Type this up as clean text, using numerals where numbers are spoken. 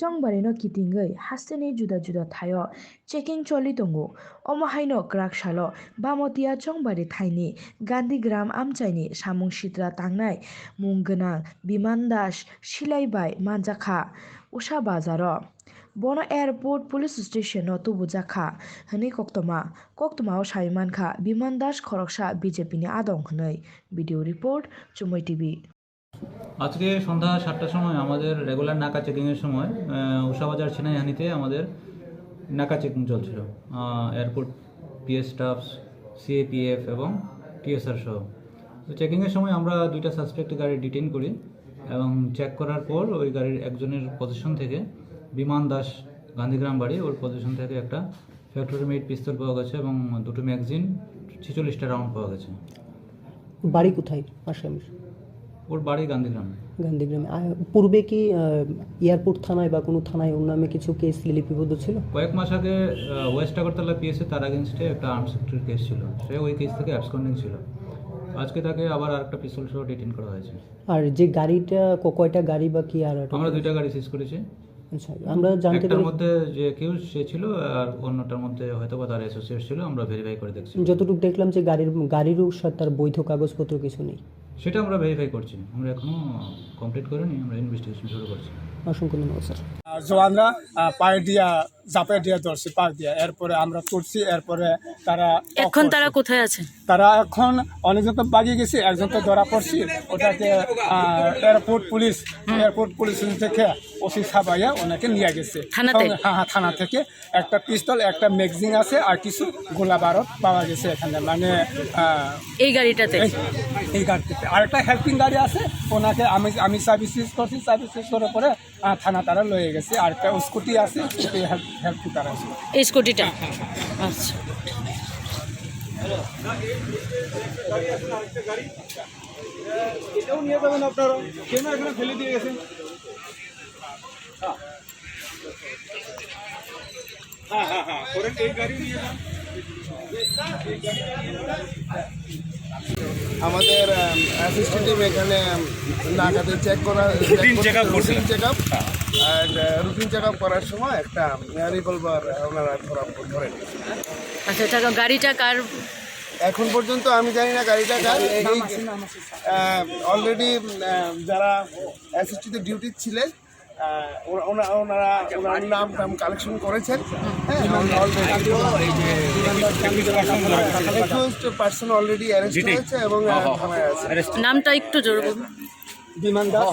Chongbarino kitingai hasteni juda juda thayo checking choli tongo omohaino krak shalo bamotia chongbari thaini Gandhigram amchaini samung sitra tangnai munggonang Biman Das Silai Bai Manjakha Usha Bazaro Bono airport police station no tubujakha hani koktoma Saimankha Biman Das Khoroksa Bjp ni adong hnai video report Chumoi TV আজকে সন্ধ্যা 7টার সময় আমাদের regular নাকা চেকিংয়ের সময় উষাবাজার ছিনাইহানিতে আমাদের নাকা checking চলছিল airport PS staff CAPF এবং TSR সহ। তো চেকিংয়ের সময় আমরা দুইটা সাসপেক্ট গাড়ি ডিটেইন করি এবং চেক করার পর ওই গাড়ির একজনের পজিশন থেকে বিমান দাস গান্ধীগ্রাম বাড়ি ওর পজিশন থেকে একটা ফ্যাক্টরি মেড পিস্তল পাওয়া গেছে এবং দুটো ম্যাগাজিন 46টা রাউন্ড পাওয়া গেছে। বাড়ি কোথায় আসামির? ওর বাড়ি গান্ধীগ্রামে। পূর্বে কি এয়ারপোর্ট থানায় বা কোনো থানায় ওর নামে কিছু কেস লিপিবদ্ধ ছিল? কয়েক মাস আগে ওয়েস্ট আগরতলা পিএসএ তার আগেনস্টে একটা আর্মস সেক্টর কেস ছিল, সে ওই কেস থেকে অ্যাবসকন্ডিং ছিল। আজকে তাকে আবার আরেকটা পিস্তল সহ ডিটেইন করা হয়েছে। আর যে গাড়িটা কয়টা গাড়ি বা কি? আর আমরা দুইটা গাড়ি সিজ করেছি। আচ্ছা, আমরা জানতে পারি এর মধ্যে যে কেউ সে ছিল আর অন্যটার মধ্যে হয়তো বা তার অ্যাসোসিয়েট ছিল, আমরা ভেরিফাই করে দেখছি। যতটুকু দেখলাম যে গাড়িরও সাথে তার বৈধ কাগজপত্র কিছু নেই, সেটা আমরা ভেরিফাই করছি, আমরা এখনো কমপ্লিট করিনি, আমরা ইনভেস্টিগেশন শুরু করছি। অসংখ্য ধন্যবাদ স্যার। জওয়ানরা পায়ে দিয়া জাপে দিয়া ধরছে, পা দিয়া, এরপরে আমরা করছি। এরপরে এখন তারা কোথায় আছে? তারা এখন অনেকজন তো বাগিয়ে গেছে, একজন তো ধরা পড়ছি। ওটাকে এয়ারপোর্ট পুলিশ থেকে ওসি সাবাইয়া ওনাকে নিয়ে গেছে থানা থেকে। একটা পিস্তল, একটা ম্যাগাজিন আছে আর কিছু গোলা বারুদ পাওয়া গেছে এখানে, মানে এই গাড়িটাতে। আর একটা হেল্পিং গাড়ি আছে, ওনাকে আমি সার্ভিস করছি, সার্ভিস করার পরে থানা তারা লয়ে গেছে। আর একটা স্কুটি আছে, হেল্পিং তারা আছে এই স্কুটিটা। আচ্ছা, এটাও নিয়ে যাবেন আপনারা, কেন এখানে ফেলে দিয়ে গেছেন? আমাদের অ্যাসিস্ট্যান্ট টিম এখানে নাকাতে চেক রুটিন চেক আপ করার সময় একটা রিভলভার ওনারা ধরে। আচ্ছা, গাড়িটা কার? এখন পর্যন্ত আমি জানি না গাড়িটা কার। অলরেডি যারা অ্যাসিস্ট্যান্ট ডিউটি ছিলেন ওনারা নাম কালেকশন করেছেন। পার্সন অলরেডি অ্যারেস্ট হয়েছে এবং থানায় আছে। নামটা একটু জোর বলুন। বিমান দাস।